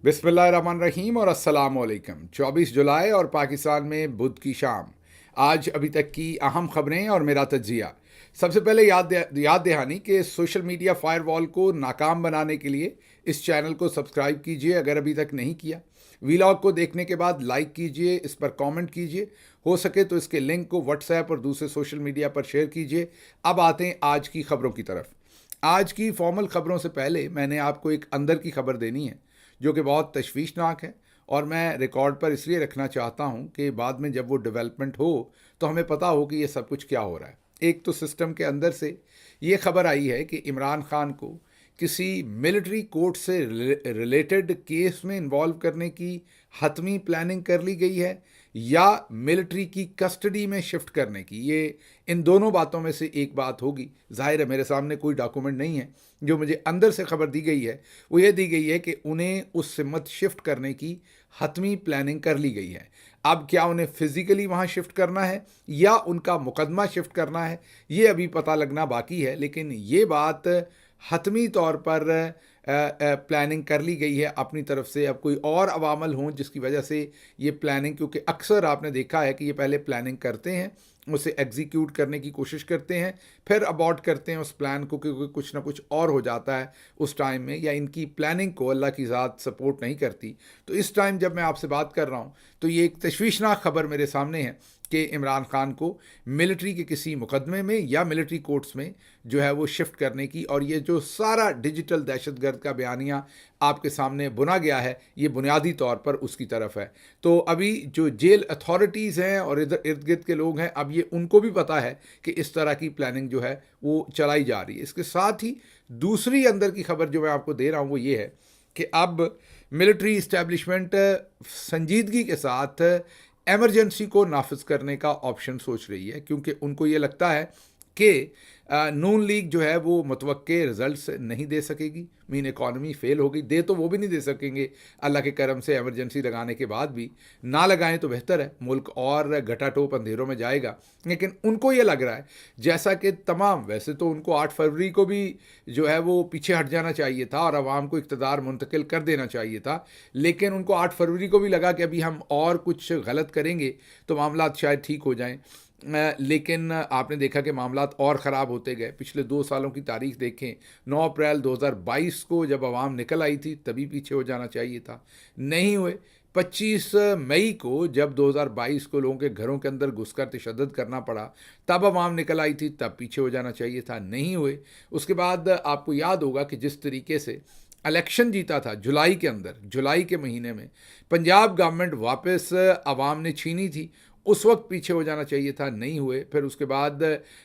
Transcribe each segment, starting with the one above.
बिस्मिल्लाहिर्रहमानिर्रहीम और अस्सलाम वालेकुम। 24 जुलाई और पाकिस्तान में बुध की शाम। आज अभी तक की अहम खबरें और मेरा तज्जिया। सबसे पहले याद दहानी कि सोशल मीडिया फायरवॉल को नाकाम बनाने के लिए इस चैनल को सब्सक्राइब कीजिए अगर अभी तक नहीं किया। वीलॉग को देखने के बाद लाइक कीजिए, इस पर कमेंट कीजिए, हो सके तो इसके लिंक को व्हाट्सएप और दूसरे सोशल मीडिया पर शेयर कीजिए। अब आते हैं आज की खबरों की तरफ। आज की फॉर्मल खबरों से पहले मैंने आपको एक अंदर की खबर देनी है जो कि बहुत तशवीशनाक है, और मैं रिकॉर्ड पर इसलिए रखना चाहता हूं कि बाद में जब वो डेवलपमेंट हो तो हमें पता हो कि ये सब कुछ क्या हो रहा है। एक तो सिस्टम के अंदर से ये खबर आई है कि इमरान खान को किसी मिलिट्री कोर्ट से रिलेटेड केस में इन्वॉल्व करने की हतमी प्लानिंग कर ली गई है या मिलिट्री की कस्टडी में शिफ्ट करने की। ये इन दोनों बातों में से एक बात होगी। जाहिर है मेरे सामने कोई डॉक्यूमेंट नहीं है। जो मुझे अंदर से खबर दी गई है वो ये दी गई है कि उन्हें उस सिमत शिफ्ट करने की हतमी प्लानिंग कर ली गई है। अब क्या उन्हें फिजिकली वहाँ शिफ्ट करना है या उनका मुकदमा शिफ्ट करना है, ये अभी पता लगना बाकी है। लेकिन ये बात हतमी तौर पर प्लानिंग कर ली गई है अपनी तरफ से। अब कोई और अवामल हों जिसकी वजह से ये प्लानिंग, क्योंकि अक्सर आपने देखा है कि ये पहले प्लानिंग करते हैं, उसे एग्जीक्यूट करने की कोशिश करते हैं, फिर अबॉर्ट करते हैं उस प्लान को क्योंकि कुछ ना कुछ और हो जाता है उस टाइम में, या इनकी प्लानिंग को अल्लाह की ज़ात सपोर्ट नहीं करती। तो इस टाइम जब मैं आपसे बात कर रहा हूँ तो ये एक तशवीशनाक खबर मेरे सामने है कि इमरान खान को मिलिट्री के किसी मुकदमे में या मिलिट्री कोर्ट्स में जो है वो शिफ्ट करने की, और ये जो सारा डिजिटल दहशतगर्द का बयानिया आपके सामने बुना गया है ये बुनियादी तौर पर उसकी तरफ है। तो अभी जो जेल अथॉरिटीज़ हैं और इधर इर्द गिर्द के लोग हैं, अब ये उनको भी पता है कि इस तरह की प्लानिंग जो है वो चलाई जा रही है। इसके साथ ही दूसरी अंदर की खबर जो मैं आपको दे रहा हूँ वो ये है कि अब मिलिट्री इस्टेब्लिशमेंट संजीदगी के साथ एमरजेंसी को नाफिज करने का ऑप्शन सोच रही है, क्योंकि उनको ये लगता है कि नून लीग जो है वो मुतवक्के रिजल्ट्स नहीं दे सकेगी। मीन इकॉनमी फेल हो गई, दे तो वो भी नहीं दे सकेंगे अल्लाह के करम से। एमरजेंसी लगाने के बाद भी ना लगाएं तो बेहतर है, मुल्क और घटाटोप अंधेरों में जाएगा। लेकिन उनको ये लग रहा है जैसा कि तमाम, वैसे तो उनको 8 फरवरी को भी जो है वो पीछे हट जाना चाहिए था और आवाम को इक़्तिदार मुंतकिल कर देना चाहिए था, लेकिन उनको 8 फरवरी को भी लगा कि अभी हम और कुछ गलत करेंगे तो मामला शायद ठीक हो जाएं। लेकिन आपने देखा कि मामलात और ख़राब होते गए। पिछले 2 सालों की तारीख देखें, 9 अप्रैल 2022 को जब आवाम निकल आई थी तभी पीछे हो जाना चाहिए था, नहीं हुए। 25 मई को जब 2022 को लोगों के घरों के अंदर घुसकर तशद्दुद करना पड़ा तब आवाम निकल आई थी, तब पीछे हो जाना चाहिए था, नहीं हुए। उसके बाद आपको याद होगा कि जिस तरीके से इलेक्शन जीता था जुलाई के अंदर, जुलाई के महीने में पंजाब गवर्नमेंट वापस आवाम ने छीनी थी, उस वक्त पीछे हो जाना चाहिए था, नहीं हुए। फिर उसके बाद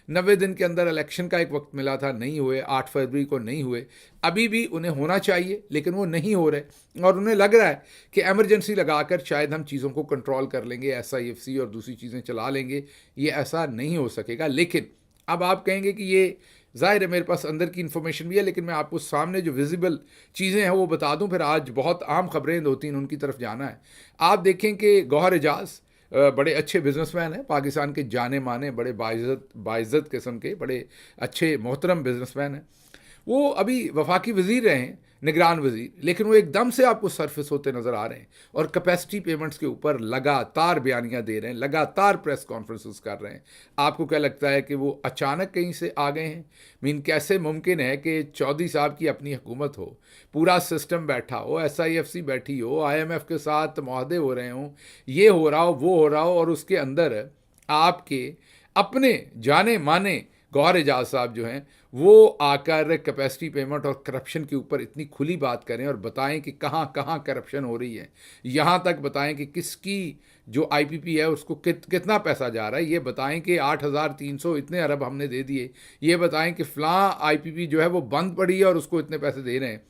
90 दिन के अंदर इलेक्शन का एक वक्त मिला था, नहीं हुए। 8 फरवरी को नहीं हुए। अभी भी उन्हें होना चाहिए लेकिन वो नहीं हो रहे, और उन्हें लग रहा है कि एमरजेंसी लगाकर शायद हम चीज़ों को कंट्रोल कर लेंगे, SIFC और दूसरी चीज़ें चला लेंगे। ये ऐसा नहीं हो सकेगा। लेकिन अब आप कहेंगे कि ये ज़ाहिर है मेरे पास अंदर की इन्फॉर्मेशन भी है, लेकिन मैं आपको सामने जो विजिबल चीज़ें हैं वो बता दूं, फिर आज बहुत आम खबरें 2-3 उनकी तरफ जाना है। आप देखें कि गौहर एजाज बड़े अच्छे बिजनेसमैन हैं, पाकिस्तान के जाने माने बड़े बाइज़्ज़त किस्म के बड़े अच्छे मोहतरम बिजनेसमैन हैं। वो अभी वफाकी वज़ीर रहे हैं, निगरान वज़ीर, लेकिन वो एकदम से आपको सरफेस होते नज़र आ रहे हैं और कैपेसिटी पेमेंट्स के ऊपर लगातार बयानियाँ दे रहे हैं, लगातार प्रेस कॉन्फ्रेंसेस कर रहे हैं। आपको क्या लगता है कि वो अचानक कहीं से आ गए हैं? मीन कैसे मुमकिन है कि चौधरी साहब की अपनी हुकूमत हो, पूरा सिस्टम बैठा हो, SIFC बैठी हो, IMF के साथ मुआहदे हो रहे हों, ये हो रहा हो, वो हो रहा हो, और उसके अंदर आपके अपने जाने माने गौहर एजाज साहब जो हैं वो आकर कैपेसिटी पेमेंट और करप्शन के ऊपर इतनी खुली बात करें और बताएं कि कहाँ कहाँ करप्शन हो रही है। यहाँ तक बताएं कि किसकी जो IPP है उसको कितना पैसा जा रहा है, ये बताएं कि 8,300 इतने अरब हमने दे दिए, ये बताएं कि फ़लाँ IPP जो है वो बंद पड़ी है और उसको इतने पैसे दे रहे हैं।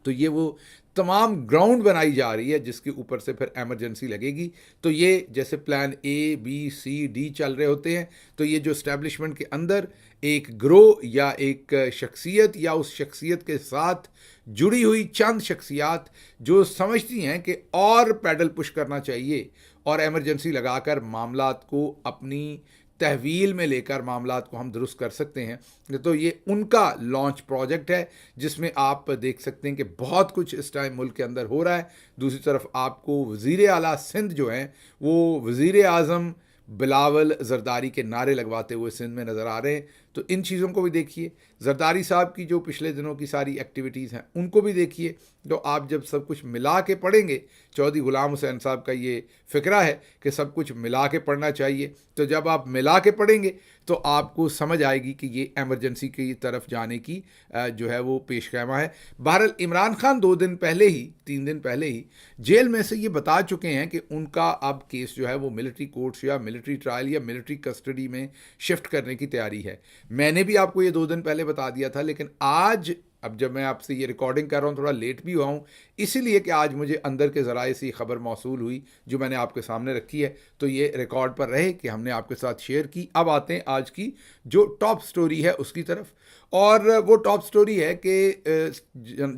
तो ये वो तमाम ग्राउंड बनाई जा रही है जिसके ऊपर से फिर एमरजेंसी लगेगी। तो ये जैसे plan A, B, C, D चल रहे होते हैं, तो ये जो इस्टेब्लिशमेंट के अंदर एक ग्रोह या एक शख्सियत या उस शख्सियत के साथ जुड़ी हुई चंद शख्सियात जो समझती हैं कि और पैडल पुश करना चाहिए और एमरजेंसी लगाकर मामलात को अपनी तहवील में लेकर मामलात को हम दुरुस्त कर सकते हैं। तो ये उनका लॉन्च प्रोजेक्ट है जिसमें आप देख सकते हैं कि बहुत कुछ इस टाइम मुल्क के अंदर हो रहा है। दूसरी तरफ आपको वज़ीर आला सिंध जो हैं वो वज़ीर आज़म बिलावल ज़रदारी के नारे लगवाते हुए सिंध में नज़र आ रहे हैं। तो इन चीज़ों को भी देखिए, ज़रदारी साहब की जो पिछले दिनों की सारी एक्टिविटीज़ हैं उनको भी देखिए। तो आप जब सब कुछ मिला के पढ़ेंगे, चौधरी गुलाम हुसैन साहब का ये फ़िक्रा है कि सब कुछ मिला के पढ़ना चाहिए, तो जब आप मिला के पढ़ेंगे तो आपको समझ आएगी कि ये एमरजेंसी की तरफ जाने की जो है वो पेशखैमा है। बहरहाल इमरान खान 2 दिन पहले ही 3 दिन पहले ही जेल में से ये बता चुके हैं कि उनका अब केस जो है वो मिलिट्री कोर्ट्स या मिलिट्री ट्रायल या मिलिट्री कस्टडी में शिफ्ट करने की तैयारी है। मैंने भी आपको ये 2 दिन पहले बता दिया था, लेकिन आज अब जब मैं आपसे ये रिकॉर्डिंग कर रहा हूँ थोड़ा लेट भी हुआ हूँ, इसीलिए कि आज मुझे अंदर के ज़राए से खबर मौसूल हुई जो मैंने आपके सामने रखी है, तो ये रिकॉर्ड पर रहे कि हमने आपके साथ शेयर की। अब आते हैं आज की जो टॉप स्टोरी है उसकी तरफ, और वो टॉप स्टोरी है कि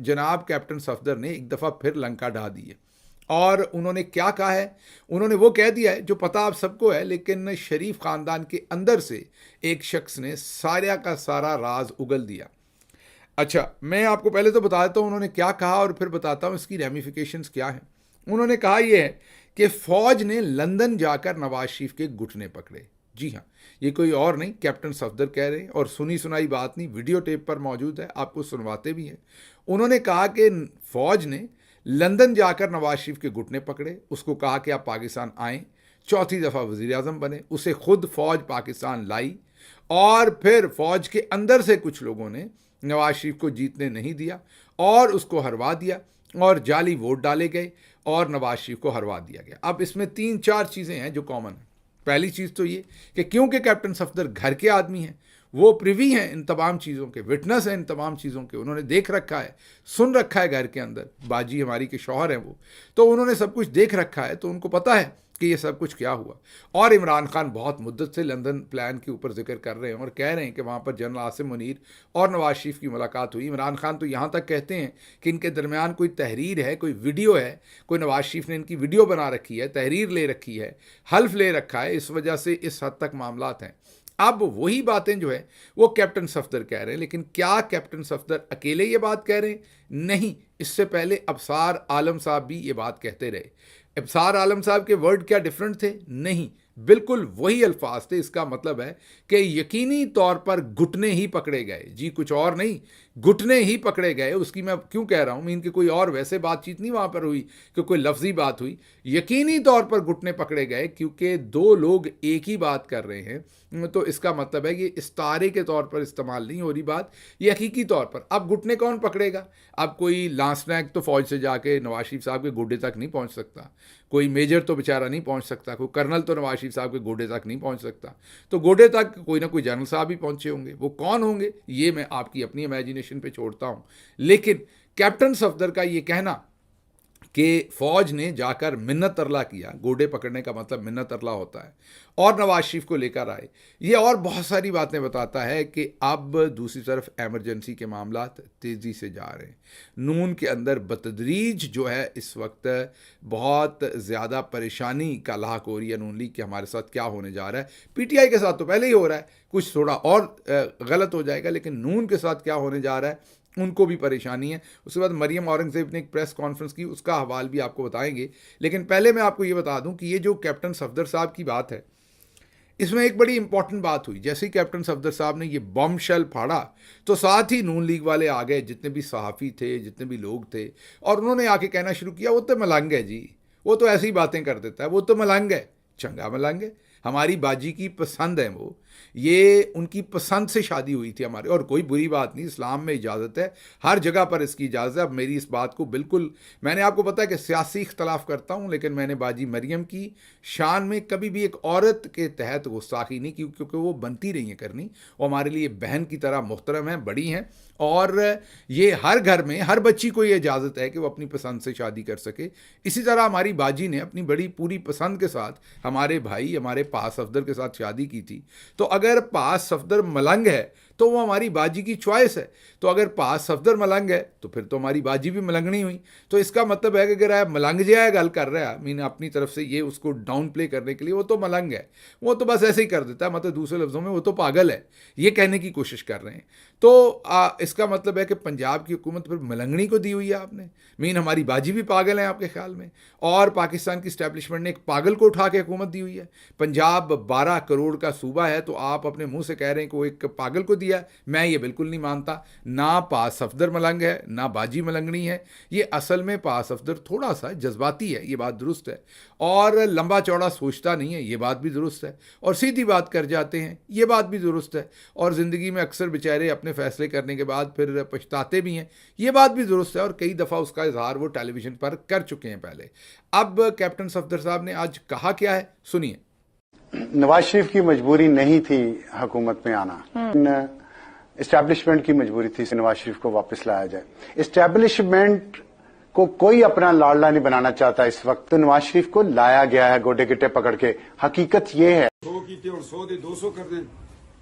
जनाब कैप्टन सफदर ने एक दफ़ा फिर लंका ढा दी है। और उन्होंने क्या कहा है? उन्होंने वो कह दिया है जो पता आप सबको है, लेकिन शरीफ ख़ानदान के अंदर से एक शख्स ने सारा का सारा राज उगल दिया। अच्छा, मैं आपको पहले तो बता देता हूँ उन्होंने क्या कहा और फिर बताता हूँ इसकी रेमिफिकेशंस क्या हैं। उन्होंने कहा यह है कि फ़ौज ने लंदन जाकर नवाज शरीफ के घुटने पकड़े। जी हाँ, ये कोई और नहीं, कैप्टन सफदर कह रहे हैं, और सुनी सुनाई बात नहीं, वीडियो टेप पर मौजूद है, आपको सुनवाते भी हैं। उन्होंने कहा कि फ़ौज ने लंदन जाकर नवाज शरीफ के घुटने पकड़े, उसको कहा कि आप पाकिस्तान आएँ, चौथी दफ़ा वज़ीर आज़म बने, उसे खुद फ़ौज पाकिस्तान लाई, और फिर फ़ौज के अंदर से कुछ लोगों ने नवाज शरीफ को जीतने नहीं दिया और उसको हरवा दिया, और जाली वोट डाले गए और नवाज शरीफ को हरवा दिया गया। अब इसमें 3-4 चीज़ें हैं जो कॉमन हैं। पहली चीज़ तो ये कि क्योंकि कैप्टन सफदर घर के आदमी हैं, वो प्रिवी हैं इन तमाम चीज़ों के, विटनेस हैं इन तमाम चीज़ों के, उन्होंने देख रखा है, सुन रखा है घर के अंदर, बाजी हमारी के शौहर हैं वो, तो उन्होंने सब कुछ देख रखा है, तो उनको पता है कि ये सब कुछ क्या हुआ। और इमरान खान बहुत मुद्दत से लंदन प्लान के ऊपर जिक्र कर रहे हैं और कह रहे हैं कि वहाँ पर जनरल आसिम मुनीर और नवाज शरीफ की मुलाकात हुई। इमरान खान तो यहाँ तक कहते हैं कि इनके दरमियान कोई तहरीर है, कोई वीडियो है, कोई नवाज शरीफ ने इनकी वीडियो बना रखी है, तहरीर ले रखी है, हल्फ ले रखा है, इस वजह से इस हद तक मामलात हैं। अब वही बातें जो है वो कैप्टन सफदर कह रहे हैं, लेकिन क्या कैप्टन सफदर अकेले ये बात कह रहे हैं? नहीं, इससे पहले अबसार आलम साहब भी ये बात कहते रहे। अबसार आलम साहब के वर्ड क्या डिफरेंट थे? नहीं, बिल्कुल वही अल्फाज थे। इसका मतलब है कि यकीनी तौर पर घुटने ही पकड़े गए, जी कुछ और नहीं, घुटने ही पकड़े गए। उसकी मैं क्यों कह रहा हूँ, मीन कि कोई और वैसे बातचीत नहीं वहाँ पर हुई कि कोई लफ्जी बात हुई, यकीनी तौर पर घुटने पकड़े गए क्योंकि 2 लोग एक ही बात कर रहे हैं। तो इसका मतलब है कि इस्तारे के तौर पर इस्तेमाल नहीं हो रही बात, ये हकीकी तौर पर। अब घुटने कौन पकड़ेगा? अब कोई लांसनैक तो फ़ौज से जाके नवाज शरीफ साहब के गोडे तक नहीं पहुँच सकता, कोई मेजर तो बेचारा नहीं पहुँच सकता, कोई कर्नल तो नवाज शरीफ साहब के गोडे तक नहीं पहुँच सकता, तो गोडे तक कोई ना कोई जनरल साहब ही पहुँचे होंगे। वो कौन होंगे ये मैं आपकी अपनी इमेजिनेशन पे छोड़ता हूँ। लेकिन कैप्टन सफदर का ये कहना कि फ़ौज ने जाकर मिन्नत तरला किया, गोडे पकड़ने का मतलब मिन्नत तरला होता है, और नवाज शरीफ को लेकर आए, ये और बहुत सारी बातें बताता है कि अब दूसरी तरफ एमरजेंसी के मामलात तेज़ी से जा रहे हैं। नून के अंदर बतदरीज जो है इस वक्त बहुत ज़्यादा परेशानी का लाहक हो रही है नून लीग कि हमारे साथ क्या होने जा रहा है। पीटीआई के साथ तो पहले ही हो रहा है, कुछ थोड़ा और गलत हो जाएगा, लेकिन नून के साथ क्या होने जा रहा है उनको भी परेशानी है। उसके बाद मरियम औरंगज़ेब ने एक प्रेस कॉन्फ्रेंस की, उसका हवाल भी आपको बताएंगे। लेकिन पहले मैं आपको ये बता दूं कि ये जो कैप्टन सफदर साहब की बात है, इसमें एक बड़ी इंपॉर्टेंट बात हुई। जैसे ही कैप्टन सफदर साहब ने ये बम शेल फाड़ा तो साथ ही नून लीग वाले आ गए, जितने भी सहाफ़ी थे, जितने भी लोग थे, और उन्होंने आके कहना शुरू किया वो तो मलंग है जी, वो तो ऐसी बातें कर देता है, वो तो मलंग है। चंगा मलंग है, हमारी बाजी की पसंद है वो, ये उनकी पसंद से शादी हुई थी हमारे, और कोई बुरी बात नहीं, इस्लाम में इजाज़त है, हर जगह पर इसकी इजाज़त है। अब मेरी इस बात को बिल्कुल, मैंने आपको पता है कि सियासी इख्तलाफ करता हूँ, लेकिन मैंने बाजी मरियम की शान में कभी भी एक औरत के तहत गुस्ताखी नहीं की, क्योंकि वो बनती रही है करनी, वो हमारे लिए बहन की तरह मोहतरम हैं, बड़ी हैं, और ये हर घर में हर बच्ची को ये इजाज़त है कि वो अपनी पसंद से शादी कर सके। इसी तरह हमारी बाजी ने अपनी बड़ी पूरी पसंद के साथ हमारे भाई हमारे पास सफदर के साथ शादी की थी। तो अगर पास सफदर मलंग है तो वो हमारी बाजी की चॉइस है। तो अगर पास सफदर मलंग है तो फिर तो हमारी बाजी भी मलंगनी हुई। तो इसका मतलब है कि अगर आप मलंग जाए गल कर रहा है, मीन अपनी तरफ से ये उसको डाउन प्ले करने के लिए, वो तो मलंग है, वो तो बस ऐसे ही कर देता है, मतलब दूसरे लफ्ज़ों में वो तो पागल है, ये कहने की कोशिश कर रहे हैं। तो इसका मतलब है कि पंजाब की हुकूमत फिर मलंगनी को दी हुई है आपने, मीन हमारी बाजी भी पागल है आपके ख्याल में, और पाकिस्तान की स्टैब्लिशमेंट ने एक पागल को उठा के हुकूमत दी हुई है। पंजाब 12 करोड़ का सूबा है, तो आप अपने मुंह से कह रहे हैं कि वो एक पागल को दिया है। मैं ये बिल्कुल नहीं मानता। ना पास सफदर मलंग है, ना बाजी मलंगनी है। ये असल में पास सफदर थोड़ा सा जज्बाती है, ये बात दुरुस्त है, और लंबा चौड़ा सोचता नहीं है, ये बात भी दुरुस्त है, और सीधी बात कर जाते हैं, ये बात भी दुरुस्त है, और ज़िंदगी में अक्सर बेचारे अपने फैसले करने के बाद फिर पछताते भी हैं, ये बात भी दुरुस्त है, और कई दफ़ा उसका इजहार वो टेलीविज़न पर कर चुके हैं पहले। अब कैप्टन सफदर साहब ने आज कहा क्या है, सुनिए। नवाज शरीफ की मजबूरी नहीं थी हुकूमत में आना, इस्टेब्लिशमेंट की मजबूरी थी नवाज शरीफ को वापस लाया जाए। इस्टेब्लिशमेंट को कोई अपना लाडला नहीं बनाना चाहता इस वक्त, तो नवाज शरीफ को लाया गया है गोडे गिट्टे पकड़ के। हकीकत ये है 100 कीते और 100 दे 200 कर दें।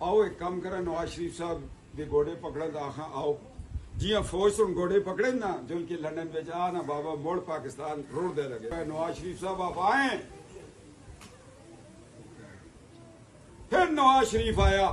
आओ एक काम करा, नवाज शरीफ साहब दे गोडे पकड़ा आखा आओ जिया फौज से गोडे पकड़े ना जो उनके लंदन में जा ना बाबा मोड़ पाकिस्तान रोड दे लगे। नवाज शरीफ साहब आप आए, फिर नवाज शरीफ आया।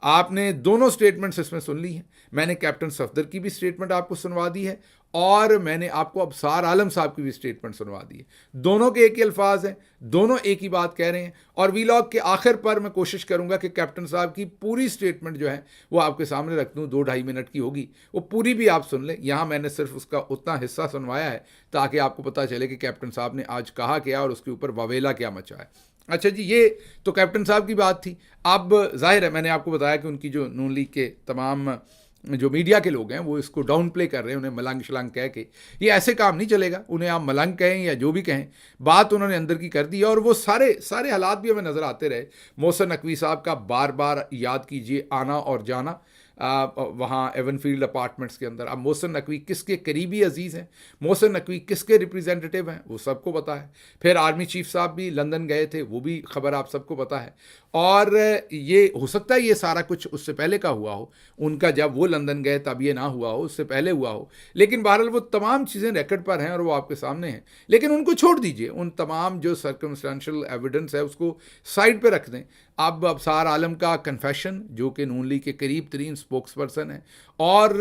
आपने दोनों स्टेटमेंट्स इसमें सुन ली हैं। मैंने कैप्टन सफदर की भी स्टेटमेंट आपको सुनवा दी है, और मैंने आपको अबसार आलम साहब की भी स्टेटमेंट सुनवा दी है। दोनों के एक ही अल्फाज हैं, दोनों एक ही बात कह रहे हैं, और वीलॉग के आखिर पर मैं कोशिश करूंगा कि कैप्टन साहब की पूरी स्टेटमेंट जो है वो आपके सामने रख दूँ। 2-2.5 मिनट की होगी, वो पूरी भी आप सुन लें। यहाँ मैंने सिर्फ उसका उतना हिस्सा सुनवाया है ताकि आपको पता चले कि कैप्टन साहब ने आज कहा क्या और उसके ऊपर वावेला क्या मचा है। अच्छा जी, ये तो कैप्टन साहब की बात थी। अब जाहिर है, मैंने आपको बताया कि उनकी जो नून लीग के तमाम जो मीडिया के लोग हैं वो इसको डाउन प्ले कर रहे हैं, उन्हें मलंग शलंग कह के। ये ऐसे काम नहीं चलेगा, उन्हें आप मलंग कहें या जो भी कहें, बात उन्होंने अंदर की कर दी है, और वो सारे हालात भी हमें नज़र आते रहे। मोहसिन नकवी साहब का बार बार याद कीजिए आना और जाना वहाँ एवनफील्ड अपार्टमेंट्स के अंदर। अब मोहसिन नकवी किसके करीबी अजीज़ हैं, मोहसिन नकवी किसके रिप्रेजेंटेटिव हैं, वो सबको पता है। फिर आर्मी चीफ साहब भी लंदन गए थे, वो भी खबर आप सबको पता है। और ये हो सकता है ये सारा कुछ उससे पहले का हुआ हो, उनका जब वो लंदन गए तब ये ना हुआ हो, उससे पहले हुआ हो, लेकिन बहरहाल वो तमाम चीज़ें रिकॉर्ड पर हैं और वो आपके सामने हैं। लेकिन उनको छोड़ दीजिए, उन तमाम जो सर्कमस्टेंशियल एविडेंस है उसको साइड पे रख दें। अब अबसार आलम का कन्फेशन, जो कि नून लीग के करीब तरीन स्पोक्स पर्सन है, और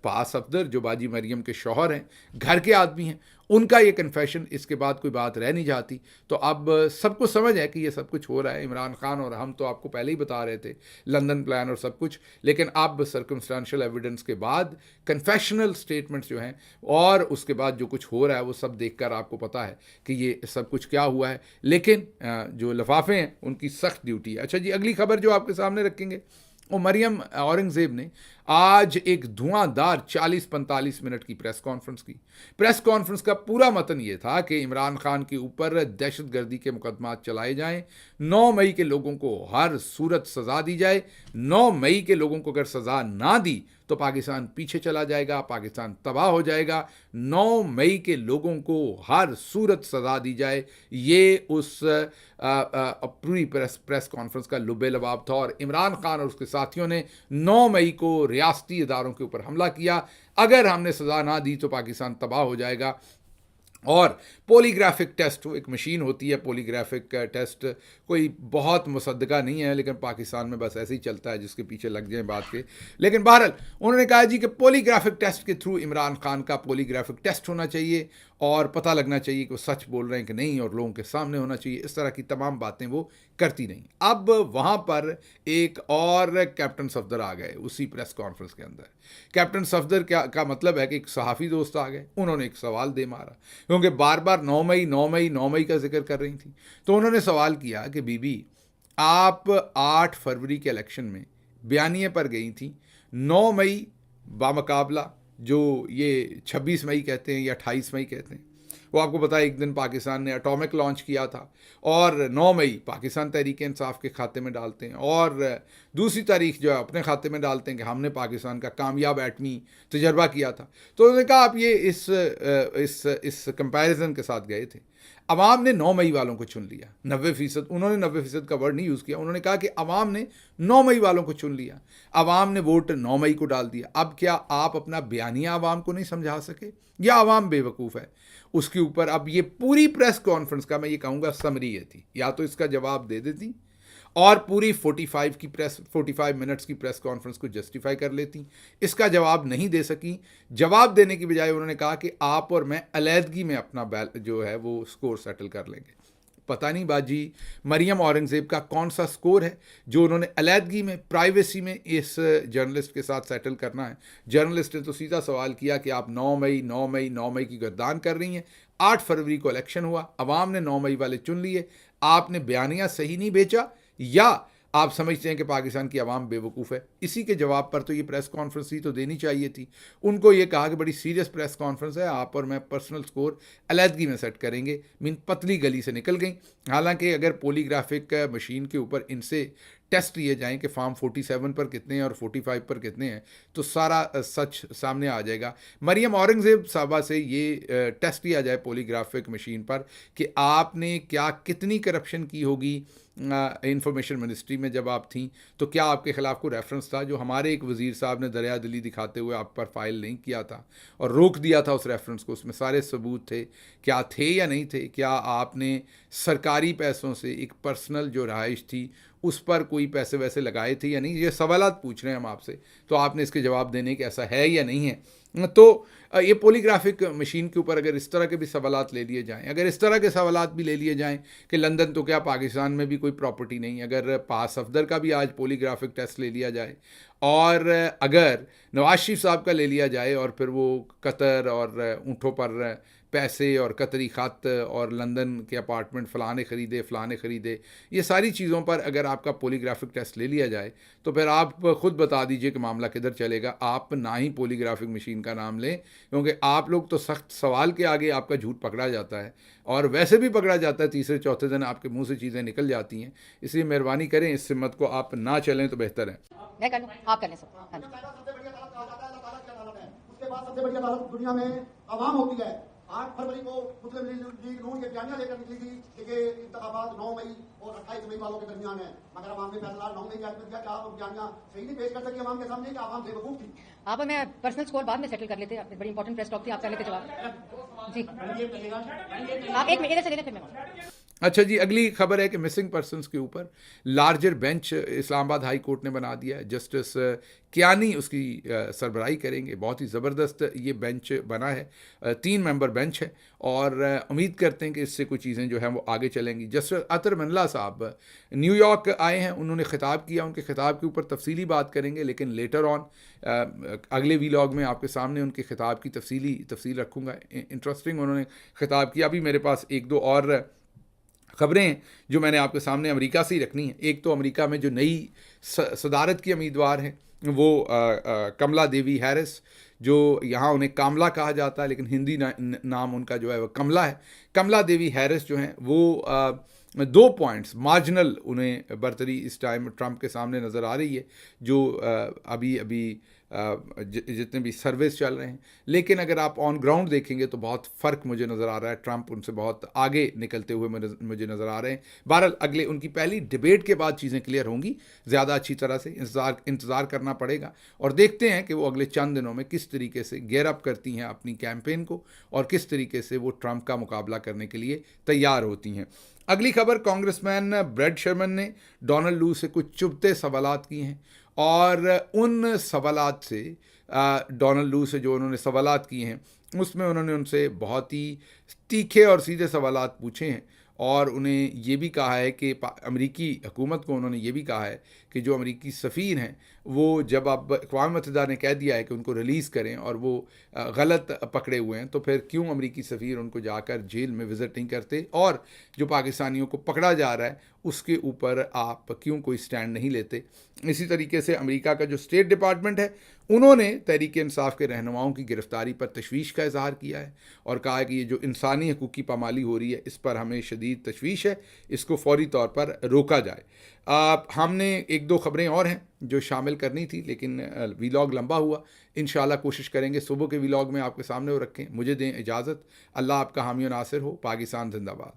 पास सफदर जो बाजी मरियम के शौहर हैं, घर के आदमी हैं, उनका ये कन्फेशन, इसके बाद कोई बात रह नहीं जाती। तो अब सबको समझ है कि ये सब कुछ हो रहा है। इमरान खान और हम तो आपको पहले ही बता रहे थे लंदन प्लान और सब कुछ, लेकिन अब सर्कमस्टेंशियल एविडेंस के बाद कन्फेशनल स्टेटमेंट्स जो हैं और उसके बाद जो कुछ हो रहा है वो सब देखकर आपको पता है कि ये सब कुछ क्या हुआ है। लेकिन जो लफाफे हैं उनकी सख्त ड्यूटी है। अच्छा जी, अगली खबर जो आपके सामने रखेंगे, वो मरियम औरंगज़ेब ने आज एक धुआंधार 40-45 मिनट की प्रेस कॉन्फ्रेंस की। प्रेस कॉन्फ्रेंस का पूरा मतन ये था कि इमरान खान के ऊपर दहशतगर्दी के मुकदमात चलाए जाएं, 9 मई के लोगों को हर सूरत सज़ा दी जाए, 9 मई के लोगों को अगर सज़ा ना दी तो पाकिस्तान पीछे चला जाएगा, पाकिस्तान तबाह हो जाएगा। 9 मई के लोगों को हर सूरत सज़ा दी जाए, ये उस पूरी प्रेस कॉन्फ्रेंस का लुबे लबाब था। और इमरान खान और उसके साथियों ने 9 मई को रियासती इदारों के ऊपर हमला किया। अगर हमने सज़ा ना दी तो पाकिस्तान तबाह हो जाएगा। और पॉलीग्राफिक टेस्ट, वो एक मशीन होती है पॉलीग्राफिक टेस्ट, कोई बहुत मुसद्दका नहीं है, लेकिन पाकिस्तान में बस ऐसे ही चलता है, जिसके पीछे लग जाए बात के। लेकिन बहरहाल उन्होंने कहा जी कि पॉलीग्राफिक टेस्ट के थ्रू इमरान खान का पॉलीग्राफिक टेस्ट होना चाहिए और पता लगना चाहिए कि वो सच बोल रहे हैं कि नहीं, और लोगों के सामने होना चाहिए। इस तरह की तमाम बातें वो करती नहीं। अब वहाँ पर एक और कैप्टन सफदर आ गए उसी प्रेस कॉन्फ्रेंस के अंदर। कैप्टन सफदर का मतलब है कि एक सहाफ़ी दोस्त आ गए, उन्होंने एक सवाल दे मारा, क्योंकि बार बार 9 मई 9 मई 9 मई का जिक्र कर रही थी। तो उन्होंने सवाल किया कि बीबी, आप 8 फरवरी के इलेक्शन में बयानिए पर गई थी, 9 मई बामकाबला जो ये 26 मई कहते हैं या 28 मई कहते हैं, वो आपको पता है एक दिन पाकिस्तान ने एटॉमिक लॉन्च किया था, और 9 मई पाकिस्तान तहरीक इंसाफ के खाते में डालते हैं, और दूसरी तारीख जो है अपने खाते में डालते हैं कि हमने पाकिस्तान का कामयाब एटमी तजर्बा किया था। तो उन्होंने कहा आप ये इस कंपैरिजन के साथ गए थे। अवाम ने 9 मई वालों को चुन लिया, 90%। उन्होंने 90% का वर्ड नहीं यूज़ किया, उन्होंने कहा कि अवाम ने 9 मई वालों को चुन लिया, अवाम ने वोट 9 मई को डाल दिया। अब क्या आप अपना बयानिया अवाम को नहीं समझा सके, या अवाम बेवकूफ़ है? उसके ऊपर अब ये पूरी प्रेस कॉन्फ्रेंस का मैं ये कहूँगा समरी ये थी, या तो इसका जवाब दे देती और पूरी 45 मिनट्स की प्रेस कॉन्फ्रेंस को जस्टिफाई कर लेती। इसका जवाब नहीं दे सकी। जवाब देने की बजाय उन्होंने कहा कि आप और मैं अलहदगी में अपना जो है वो स्कोर सेटल कर लेंगे। पता नहीं बाजी मरियम औरंगज़ेब का कौन सा स्कोर है जो उन्होंने अलहदगी में, प्राइवेसी में इस जर्नलिस्ट के साथ सेटल करना है। जर्नलिस्ट ने तो सीधा सवाल किया कि आप 9 मई की गर्दान कर रही हैं। 8 फरवरी को इलेक्शन हुआ, अवाम ने 9 मई वाले चुन लिए, आपने बयानिया सही नहीं बेचा, या आप समझते हैं कि पाकिस्तान की आवाम बेवकूफ़ है? इसी के जवाब पर तो ये प्रेस कॉन्फ्रेंस ही तो देनी चाहिए थी। उनको ये कहा कि बड़ी सीरियस प्रेस कॉन्फ्रेंस है, आप और मैं पर्सनल स्कोर अलहदगी में सेट करेंगे। मीन पतली गली से निकल गई। हालांकि अगर पॉलीग्राफिक मशीन के ऊपर इनसे टेस्ट लिए जाएं कि फार्म 47 पर कितने हैं और 45 पर कितने हैं, तो सारा सच सामने आ जाएगा। मरियम औरंगज़ेब साहबा से ये टेस्ट लिया जाए पॉलीग्राफिक मशीन पर कि आपने क्या कितनी करप्शन की होगी इंफॉर्मेशन मिनिस्ट्री में जब आप थीं, तो क्या आपके ख़िलाफ़ कोई रेफरेंस था जो हमारे एक वज़ीर साहब ने दरिया दिली दिखाते हुए आप पर फाइल नहीं किया था और रोक दिया था उस रेफरेंस को? उसमें सारे सबूत थे, क्या थे या नहीं थे? क्या आपने सरकारी पैसों से एक पर्सनल जो रहाइश थी उस पर कोई पैसे वैसे लगाए थे या नहीं? ये सवालात पूछ रहे हैं हम आपसे, तो आपने इसके जवाब देने कि ऐसा है या नहीं है। तो ये पॉलीग्राफिक मशीन के ऊपर अगर इस तरह के भी सवालात ले लिए जाएं, अगर इस तरह के सवालात भी ले लिए जाएं कि लंदन तो क्या पाकिस्तान में भी कोई प्रॉपर्टी नहीं, अगर पास अफदर का भी आज पॉलीग्राफिक टेस्ट ले लिया जाए, और अगर नवाज शरीफ साहब का ले लिया जाए और फिर वो कतर और ऊँटों पर पैसे और कतरी ख़त और लंदन के अपार्टमेंट फ़लाने ख़रीदे, ये सारी चीज़ों पर अगर आपका पॉलीग्राफिक टेस्ट ले लिया जाए, तो फिर आप ख़ुद बता दीजिए कि मामला किधर चलेगा। आप ना ही पॉलीग्राफिक मशीन का नाम लें, क्योंकि आप लोग तो सख्त सवाल के आगे आपका झूठ पकड़ा जाता है, और वैसे भी पकड़ा जाता है, तीसरे चौथे दिन आपके मुँह से चीज़ें निकल जाती हैं। इसलिए मेहरबानी करें, इस सिमत को आप ना चलें तो बेहतर है। मैं कर लूं, आप कर लें सब। हाँ जी। उसके बाद सबसे बड़ी अदालत दुनिया में अवाम होती है। 8 फरवरी को मुस्लिम लीग नून के बयानिया लेकर निकली थी कि इंतखाबात 9 मई और 28 मई वालों के दरमियान है, मगर अवाम ने फैसला 9 मई के आदमी दिया कि आप बयानिया सही नहीं पेश कर सकी अवाम के सामने, कि अवाम बेवकूफ थी। आप और मैं पर्सनल स्कोर बाद में सेटल कर लेते हैं, बड़ी इंपॉर्टेंट प्रेस टॉक थी, आप कर लेते जवाब जी। आप एक मिनट से ले लें फिर मैं। अच्छा जी, अगली खबर है कि मिसिंग पर्सनस के ऊपर larger bench Islamabad high court ने बना दिया है। जस्टिस कियानी उसकी सरबराही करेंगे। बहुत ही ज़बरदस्त ये बेंच बना है, 3 मेंबर बेंच है, और उम्मीद करते हैं कि इससे कुछ चीज़ें जो हैं वो आगे चलेंगी। जस्टिस अतर मनला साहब न्यूयॉर्क आए हैं, उन्होंने ख़िताब किया, उनके ख़िताब के ऊपर तफसीली बात करेंगे, लेकिन लेटर ऑन अगले वीलॉग में आपके सामने उनके ख़िताब की तफसील रखूँगा। इंटरेस्टिंग उन्होंने ख़िताब किया। अभी मेरे पास 1-2 और खबरें हैं जो मैंने आपके सामने अमेरिका से ही रखनी है। एक तो अमेरिका में जो नई सदारत की उम्मीदवार हैं वो कमला देवी हैरिस, जो यहाँ उन्हें कामला कहा जाता है, लेकिन हिंदी नाम उनका जो है वो कमला है। कमला देवी हैरिस जो हैं वो 2 पॉइंट्स मार्जिनल उन्हें बर्तरी इस टाइम ट्रंप के सामने नज़र आ रही है, जो अभी जितने भी सर्वेस चल रहे हैं। लेकिन अगर आप ऑन ग्राउंड देखेंगे तो बहुत फ़र्क मुझे नज़र आ रहा है, ट्रंप उनसे बहुत आगे निकलते हुए मुझे नज़र आ रहे हैं। बहरहाल अगले उनकी पहली डिबेट के बाद चीज़ें क्लियर होंगी ज़्यादा अच्छी तरह से। इंतज़ार करना पड़ेगा और देखते हैं कि वो अगले चंद दिनों में किस तरीके से गेयर अप करती हैं अपनी कैंपेन को, और किस तरीके से वो ट्रंप का मुकाबला करने के लिए तैयार होती हैं। अगली खबर, कांग्रेसमैन ब्रैड शर्मन ने डोनाल्ड लू से कुछ चुभते सवालात किए हैं, और उन सवालात से डोनाल्ड लू से जो उन्होंने सवालात किए हैं उसमें उन्होंने उनसे बहुत ही तीखे और सीधे सवालात पूछे हैं, और उन्हें ये भी कहा है कि अमेरिकी हुकूमत को उन्होंने ये भी कहा है कि जो अमेरिकी सफ़ीर हैं वो जब अब अक़वाम मुत्तहिदा ने कह दिया है कि उनको रिलीज़ करें और वो गलत पकड़े हुए हैं, तो फिर क्यों अमेरिकी सफ़ीर उनको जाकर जेल में विज़िट नहीं करते, और जो पाकिस्तानियों को पकड़ा जा रहा है उसके ऊपर आप क्यों कोई स्टैंड नहीं लेते। इसी तरीके से अमेरिका का जो स्टेट डिपार्टमेंट है, उन्होंने तहरीक इंसाफ के रहनुमाओं की गिरफ्तारी पर तशवीश का इजहार किया है और कहा है कि ये जो इंसानी हकूक़ की पामाली हो रही है, इस पर हमें शदीद तशवीश है, इसको फौरी तौर पर रोका जाए। हमने एक दो ख़बरें और हैं जो शामिल करनी थी, लेकिन वीलॉग लंबा हुआ। इंशाल्लाह कोशिश करेंगे सुबह के वीलॉग में आपके सामने वो रखें। मुझे दें इजाज़त। अल्लाह आपका हामी और नासिर हो। पाकिस्तान जिंदाबाद।